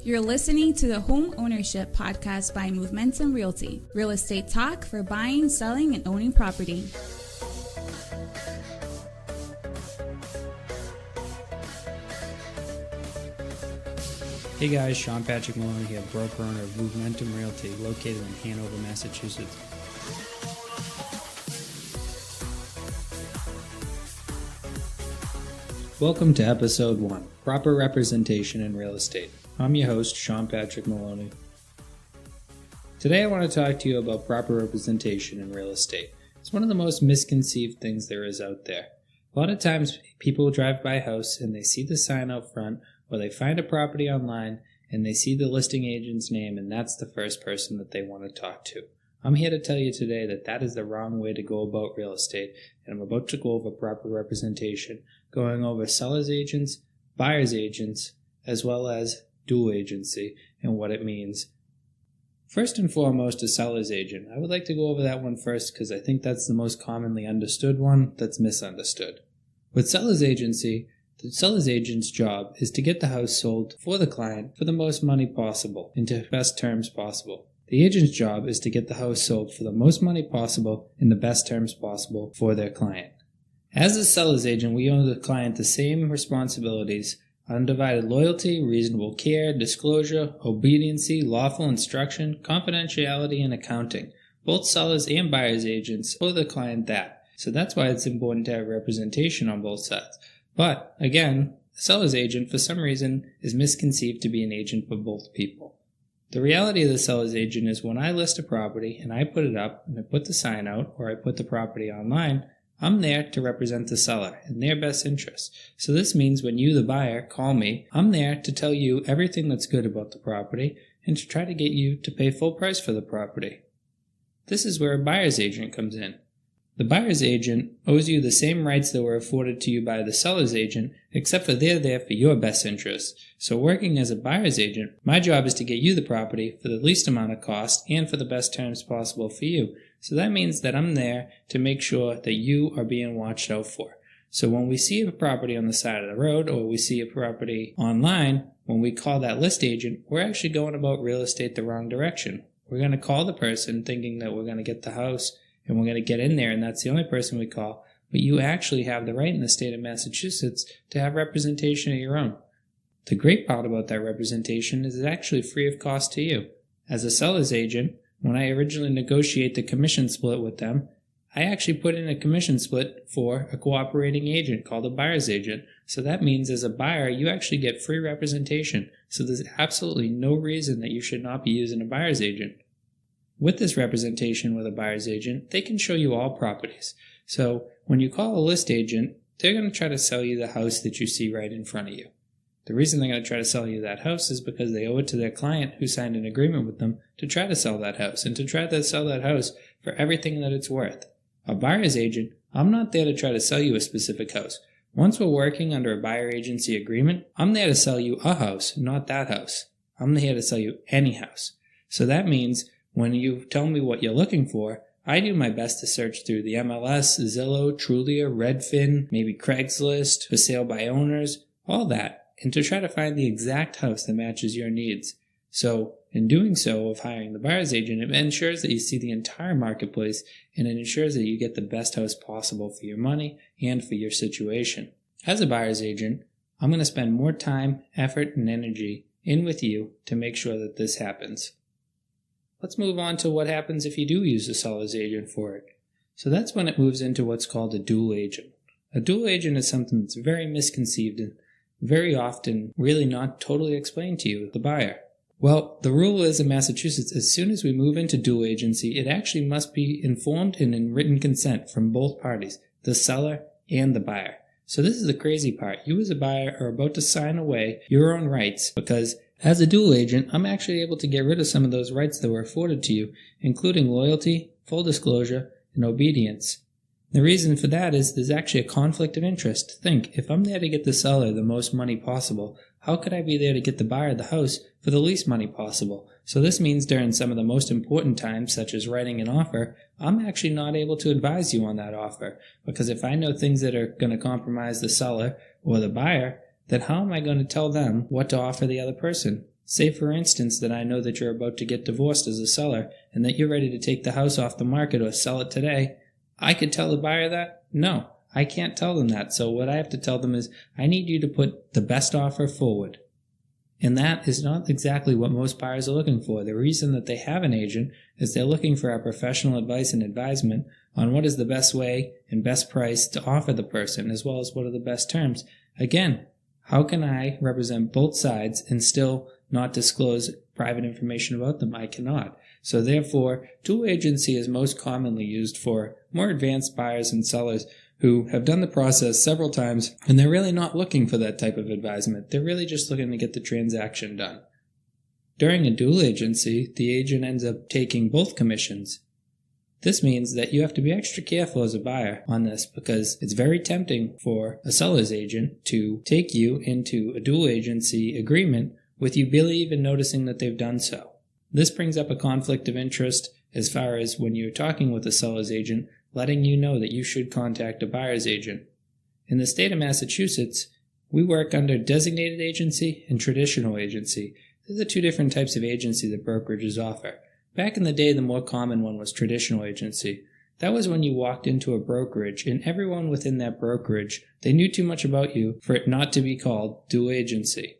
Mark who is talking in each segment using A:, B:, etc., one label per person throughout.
A: You're listening to the Homeownership podcast by Movementum Realty, real estate talk for buying, selling, and owning property.
B: Hey guys, Sean Patrick Maloney here, broker owner of Movementum Realty, located in Hanover, Massachusetts. Welcome to episode 1, Proper Representation in Real Estate. I'm your host, Sean Patrick Maloney. Today I want to talk to you about proper representation in real estate. It's one of the most misconceived things there is out there. A lot of times people drive by a house and they see the sign out front, or they find a property online and they see the listing agent's name, and that's the first person that they want to talk to. I'm here to tell you today that that is the wrong way to go about real estate, and I'm about to go over proper representation, going over seller's agents, buyer's agents, as well as dual agency and what it means. First and foremost, a seller's agent. I would like to go over that one first because I think that's the most commonly understood one that's misunderstood. With seller's agency, the seller's agent's job is to get the house sold for the client for the most money possible and to best terms possible. The agent's job is to get the house sold for the most money possible in the best terms possible for their client. As a seller's agent, we owe the client the same responsibilities: undivided loyalty, reasonable care, disclosure, obediency, lawful instruction, confidentiality, and accounting. Both sellers and buyer's agents owe the client that. So that's why it's important to have representation on both sides. But again, the seller's agent for some reason is misconceived to be an agent for both people. The reality of the seller's agent is when I list a property and I put it up and I put the sign out or I put the property online, I'm there to represent the seller in their best interest. So this means when you, the buyer, call me, I'm there to tell you everything that's good about the property and to try to get you to pay full price for the property. This is where a buyer's agent comes in. The buyer's agent owes you the same rights that were afforded to you by the seller's agent, except for they're there for your best interest. So working as a buyer's agent, my job is to get you the property for the least amount of cost and for the best terms possible for you. So that means that I'm there to make sure that you are being watched out for. So when we see a property on the side of the road or we see a property online, when we call that list agent, we're actually going about real estate the wrong direction. We're going to call the person thinking that we're going to get the house and we're going to get in there and that's the only person we call. But you actually have the right in the state of Massachusetts to have representation of your own. The great part about that representation is it's actually free of cost to you. As a seller's agent, when I originally negotiate the commission split with them, I actually put in a commission split for a cooperating agent called a buyer's agent. So that means as a buyer, you actually get free representation. So there's absolutely no reason that you should not be using a buyer's agent. With this representation with a buyer's agent, they can show you all properties. So when you call a list agent, they're going to try to sell you the house that you see right in front of you. The reason they're going to try to sell you that house is because they owe it to their client who signed an agreement with them to try to sell that house and to try to sell that house for everything that it's worth. A buyer's agent, I'm not there to try to sell you a specific house. Once we're working under a buyer agency agreement, I'm there to sell you a house, not that house. I'm here to sell you any house. So that means when you tell me what you're looking for, I do my best to search through the MLS, Zillow, Trulia, Redfin, maybe Craigslist, for sale by owners, all that, and to try to find the exact house that matches your needs. So in doing so of hiring the buyer's agent, it ensures that you see the entire marketplace and it ensures that you get the best house possible for your money and for your situation. As a buyer's agent, I'm going to spend more time, effort, and energy in with you to make sure that this happens. Let's move on to what happens if you do use a seller's agent for it. So that's when it moves into what's called a dual agent. A dual agent is something that's very misconceived and very often really not totally explained to you, the buyer. Well, the rule is in Massachusetts, as soon as we move into dual agency, it actually must be informed and in written consent from both parties, the seller and the buyer. So this is the crazy part. You as a buyer are about to sign away your own rights because as a dual agent, I'm actually able to get rid of some of those rights that were afforded to you, including loyalty, full disclosure, and obedience. The reason for that is there's actually a conflict of interest. Think, if I'm there to get the seller the most money possible, how could I be there to get the buyer the house for the least money possible? So this means during some of the most important times, such as writing an offer, I'm actually not able to advise you on that offer. Because if I know things that are going to compromise the seller or the buyer, then how am I going to tell them what to offer the other person? Say for instance that I know that you're about to get divorced as a seller and that you're ready to take the house off the market or sell it today. I could tell the buyer that? No, I can't tell them that. So what I have to tell them is, I need you to put the best offer forward. And that is not exactly what most buyers are looking for. The reason that they have an agent is they're looking for our professional advice and advisement on what is the best way and best price to offer the person, as well as what are the best terms. Again, how can I represent both sides and still not disclose private information about them? I cannot. So therefore, dual agency is most commonly used for more advanced buyers and sellers who have done the process several times, and they're really not looking for that type of advisement. They're really just looking to get the transaction done. During a dual agency, the agent ends up taking both commissions. This means that you have to be extra careful as a buyer on this, because it's very tempting for a seller's agent to take you into a dual agency agreement with you barely even noticing that they've done so. This brings up a conflict of interest as far as when you're talking with a seller's agent, letting you know that you should contact a buyer's agent. In the state of Massachusetts, we work under designated agency and traditional agency. These are two different types of agency that brokerages offer. Back in the day, the more common one was traditional agency. That was when you walked into a brokerage and everyone within that brokerage, they knew too much about you for it not to be called dual agency.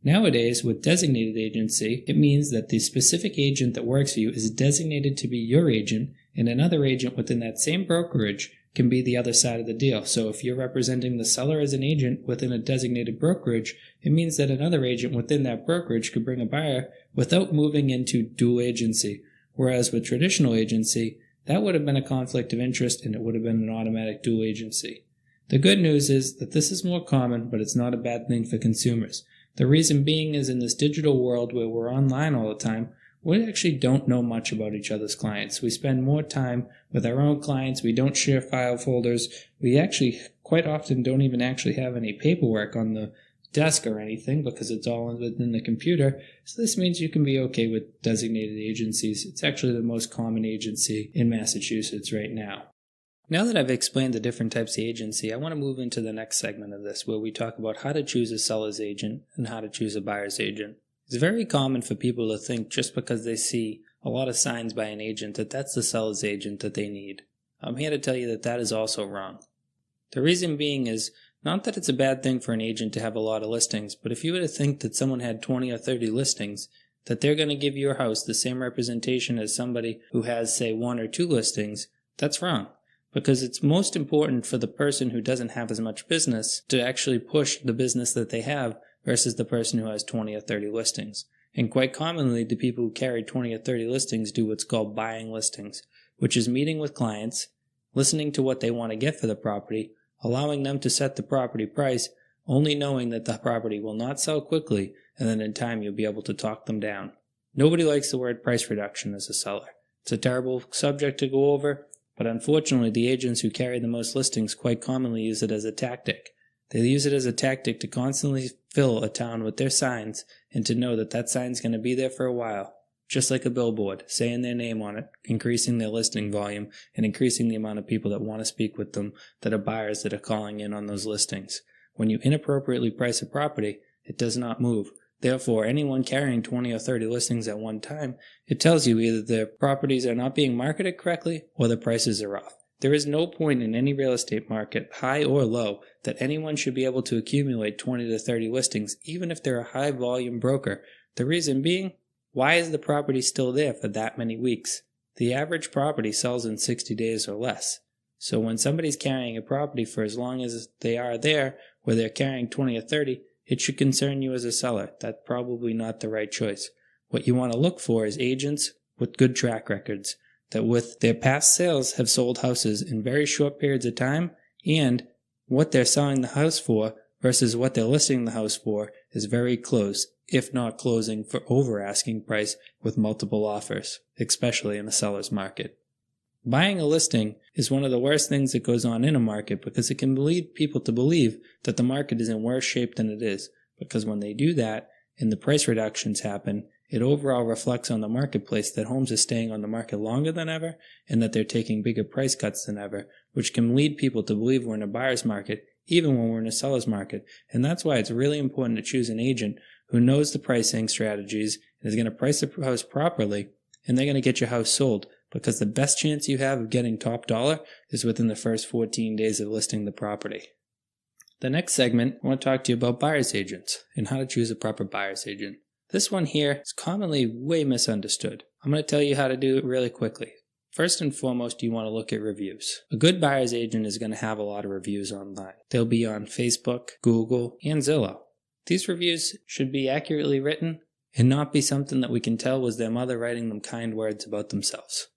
B: Nowadays, with designated agency, it means that the specific agent that works for you is designated to be your agent, and another agent within that same brokerage can be the other side of the deal. So if you're representing the seller as an agent within a designated brokerage, it means that another agent within that brokerage could bring a buyer without moving into dual agency. Whereas with traditional agency, that would have been a conflict of interest and it would have been an automatic dual agency. The good news is that this is more common, but it's not a bad thing for consumers. The reason being is in this digital world where we're online all the time, we actually don't know much about each other's clients. We spend more time with our own clients. We don't share file folders. We actually quite often don't even actually have any paperwork on the desk or anything because it's all within the computer. So this means you can be okay with designated agencies. It's actually the most common agency in Massachusetts right now. Now that I've explained the different types of agency, I want to move into the next segment of this where we talk about how to choose a seller's agent and how to choose a buyer's agent. It's very common for people to think just because they see a lot of signs by an agent that that's the seller's agent that they need. I'm here to tell you that that is also wrong. The reason being is not that it's a bad thing for an agent to have a lot of listings, but if you were to think that someone had 20 or 30 listings, that they're going to give your house the same representation as somebody who has, say, 1 or 2 listings, that's wrong. Because it's most important for the person who doesn't have as much business to actually push the business that they have versus the person who has 20 or 30 listings. And quite commonly, the people who carry 20 or 30 listings do what's called buying listings, which is meeting with clients, listening to what they want to get for the property, allowing them to set the property price, only knowing that the property will not sell quickly, and then in time you'll be able to talk them down. Nobody likes the word price reduction as a seller. It's a terrible subject to go over, but unfortunately the agents who carry the most listings quite commonly use it as a tactic. They use it as a tactic to constantly fill a town with their signs and to know that that sign's going to be there for a while, just like a billboard, saying their name on it, increasing their listing volume, and increasing the amount of people that want to speak with them that are buyers that are calling in on those listings. When you inappropriately price a property, it does not move. Therefore, anyone carrying 20 or 30 listings at one time, it tells you either their properties are not being marketed correctly or the prices are off. There is no point in any real estate market, high or low, that anyone should be able to accumulate 20 to 30 listings, even if they're a high volume broker. The reason being, why is the property still there for that many weeks? The average property sells in 60 days or less. So when somebody's carrying a property for as long as they are there, where they're carrying 20 or 30, it should concern you as a seller. That's probably not the right choice. What you want to look for is agents with good track records, that with their past sales have sold houses in very short periods of time, and what they're selling the house for versus what they're listing the house for is very close, if not closing for over asking price with multiple offers, especially in the seller's market. Buying a listing is one of the worst things that goes on in a market because it can lead people to believe that the market is in worse shape than it is, because when they do that and the price reductions happen, it overall reflects on the marketplace that homes are staying on the market longer than ever and that they're taking bigger price cuts than ever, which can lead people to believe we're in a buyer's market even when we're in a seller's market. And that's why it's really important to choose an agent who knows the pricing strategies and is going to price the house properly, and they're going to get your house sold, because the best chance you have of getting top dollar is within the first 14 days of listing the property. The next segment, I want to talk to you about buyer's agents and how to choose a proper buyer's agent. This one here is commonly way misunderstood. I'm going to tell you how to do it really quickly. First and foremost, you want to look at reviews. A good buyer's agent is going to have a lot of reviews online. They'll be on Facebook, Google, and Zillow. These reviews should be accurately written and not be something that we can tell was their mother writing them kind words about themselves.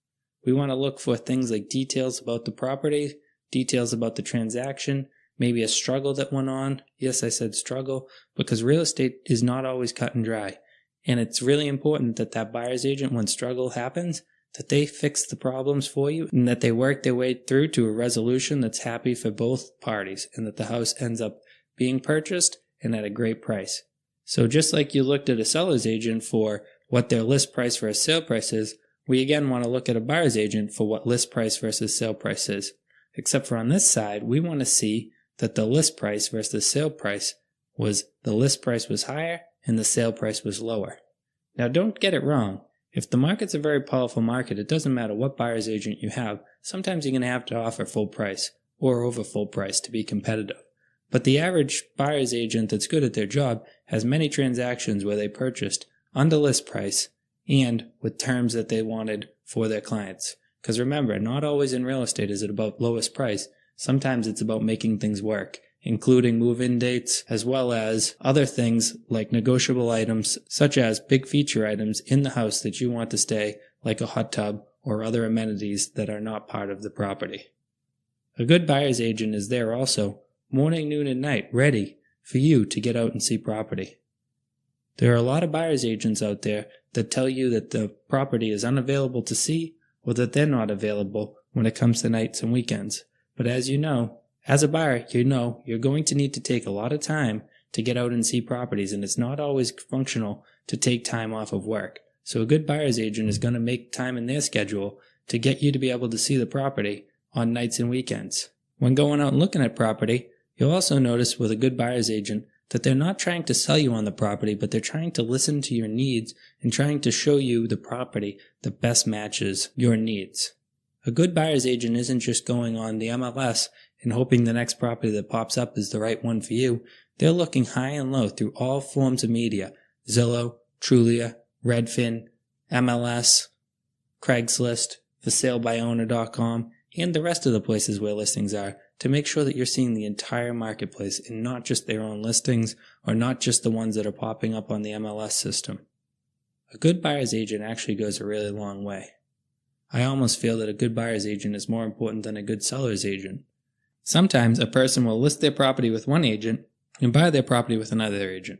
B: We want to look for things like details about the property, details about the transaction, maybe a struggle that went on. Yes, I said struggle, because real estate is not always cut and dry. And it's really important that that buyer's agent, when struggle happens, that they fix the problems for you and that they work their way through to a resolution that's happy for both parties and that the house ends up being purchased and at a great price. So just like you looked at a seller's agent for what their list price versus sale price is, we again want to look at a buyer's agent for what list price versus sale price is. Except for on this side, we want to see that the list price versus the sale price was the list price was higher and the sale price was lower. Now don't get it wrong. If the market's a very powerful market, it doesn't matter what buyer's agent you have. Sometimes you're going to have to offer full price or over full price to be competitive. But the average buyer's agent that's good at their job has many transactions where they purchased under list price and with terms that they wanted for their clients. Because remember, not always in real estate is it about lowest price. Sometimes it's about making things work, including move-in dates, as well as other things like negotiable items, such as big feature items in the house that you want to stay, like a hot tub or other amenities that are not part of the property. A good buyer's agent is there also, morning, noon, and night, ready for you to get out and see property. There are a lot of buyer's agents out there that tell you that the property is unavailable to see or that they're not available when it comes to nights and weekends. But as you know, as a buyer, you know you're going to need to take a lot of time to get out and see properties, and it's not always functional to take time off of work. So a good buyer's agent is going to make time in their schedule to get you to be able to see the property on nights and weekends. When going out and looking at property, you'll also notice with a good buyer's agent that they're not trying to sell you on the property, but they're trying to listen to your needs and trying to show you the property that best matches your needs. A good buyer's agent isn't just going on the MLS and hoping the next property that pops up is the right one for you. They're looking high and low through all forms of media: Zillow, Trulia, Redfin, MLS, Craigslist, ForSaleByOwner.com, and the rest of the places where listings are, to make sure that you're seeing the entire marketplace and not just their own listings or not just the ones that are popping up on the MLS system. A good buyer's agent actually goes a really long way. I almost feel that a good buyer's agent is more important than a good seller's agent. Sometimes a person will list their property with one agent and buy their property with another agent.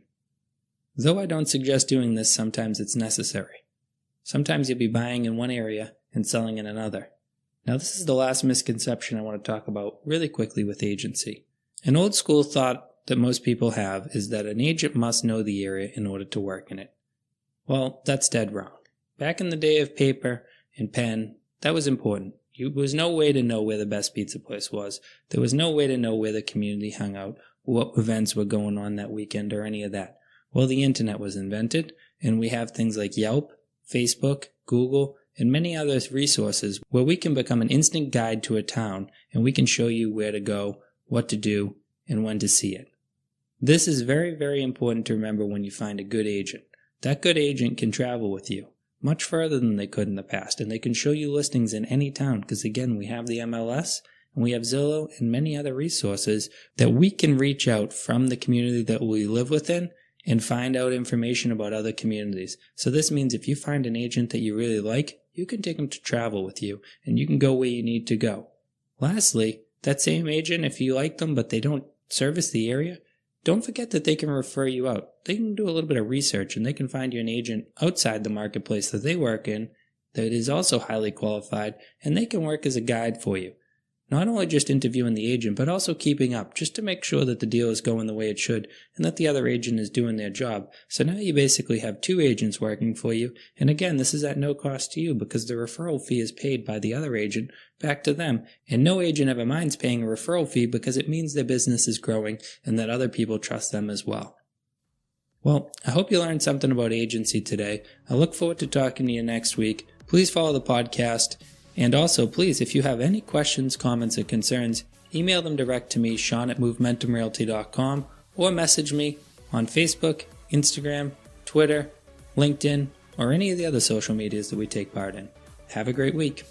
B: Though I don't suggest doing this, sometimes it's necessary. Sometimes you'll be buying in one area and selling in another. Now this is the last misconception I want to talk about really quickly with agency. An old school thought that most people have is that an agent must know the area in order to work in it. Well, that's dead wrong. Back in the day of paper and pen, that was important. There was no way to know where the best pizza place was. There was no way to know where the community hung out, what events were going on that weekend, or any of that. Well, the internet was invented, and we have things like Yelp, Facebook, Google, and many other resources where we can become an instant guide to a town, and we can show you where to go, what to do, and when to see it. This is very, very important to remember when you find a good agent. That good agent can travel with you much further than they could in the past, and they can show you listings in any town because, again, we have the MLS and we have Zillow and many other resources that we can reach out from the community that we live within and find out information about other communities. So this means if you find an agent that you really like, you can take them to travel with you and you can go where you need to go. Lastly, that same agent, if you like them but they don't service the area, don't forget that they can refer you out. They can do a little bit of research and they can find you an agent outside the marketplace that they work in that is also highly qualified, and they can work as a guide for you. Not only just interviewing the agent, but also keeping up just to make sure that the deal is going the way it should and that the other agent is doing their job. So now you basically have two agents working for you. And again, this is at no cost to you because the referral fee is paid by the other agent back to them. And no agent ever minds paying a referral fee because it means their business is growing and that other people trust them as well. Well, I hope you learned something about agency today. I look forward to talking to you next week. Please follow the podcast. And also, please, if you have any questions, comments, or concerns, email them direct to me, Sean@movementumrealty.com, or message me on Facebook, Instagram, Twitter, LinkedIn, or any of the other social medias that we take part in. Have a great week.